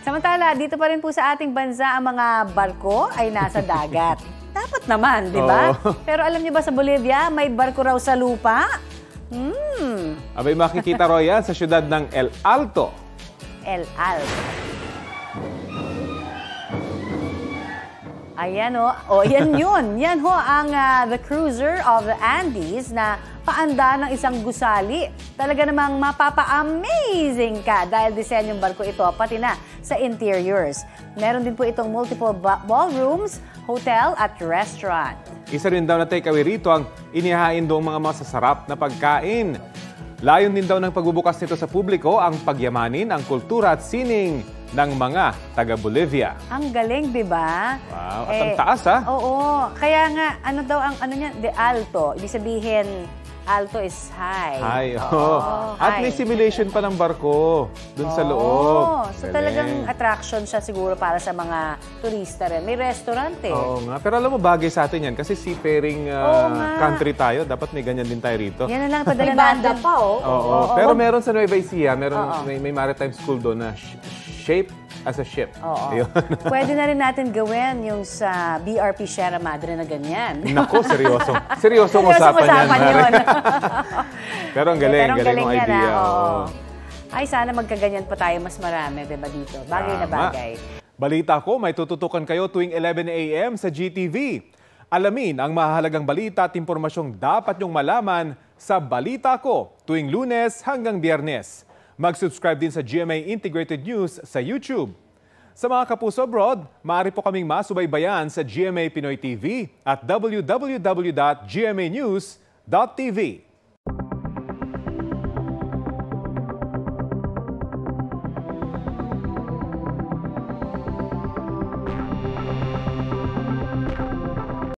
Samantala, dito pa rin po sa ating bansa ang mga barko ay nasa dagat. Dapat naman, di ba? Pero alam niyo ba sa Bolivia, may barko raw sa lupa? Abay, makikita raw yan sa syudad ng El Alto. El Alto. Ayan o. O, yan yun. Yan ho ang The Cruiser of the Andes na paanda ng isang gusali. Talaga namang mapapa-amazing ka dahil disenyong barko ito, pati na sa interiors. Meron din po itong multiple ballrooms, hotel at restaurant. Isa rin daw na takeaway rito ang inihain doong mga masasarap na pagkain. Layon din daw ng pagbubukas nito sa publiko ang pagyamanin ang kultura at sining ng mga taga-Bolivia. Ang galing, di ba? Wow, at ang taas, ha? Oo. Kaya nga, ano daw ang ano niya? De alto. Ibig sabihin, alto is high. High, oo. At may simulation pa ng barko dun sa loob. So talagang attraction siya siguro para sa mga turista rin. May restaurant eh. Oo nga. Pero alam mo, bagay sa atin yan. Kasi seafaring country tayo. Dapat may ganyan din tayo rito. Yan na lang, padala natin. pa, Oo. Pero meron sa Nueva Ecija, may maritime school doon na shape as a ship. Oo. Pwede na rin natin gawin yung sa BRP Sierra Madre na ganyan. Naku, seryosong usapan yan. Pero ang galing yung idea. Ay, sana magkaganyan pa tayo mas marami, diba dito? Bagay na bagay. Balita ko, may tututukan kayo tuwing 11 a.m. sa GTV. Alamin ang mahalagang balita at impormasyong dapat nyong malaman sa Balita Ko tuwing Lunes hanggang Biyernes. Mag-subscribe din sa GMA Integrated News sa YouTube. Sa mga kapuso abroad, maaari po kaming masubaybayan sa GMA Pinoy TV at www.gmanews.tv.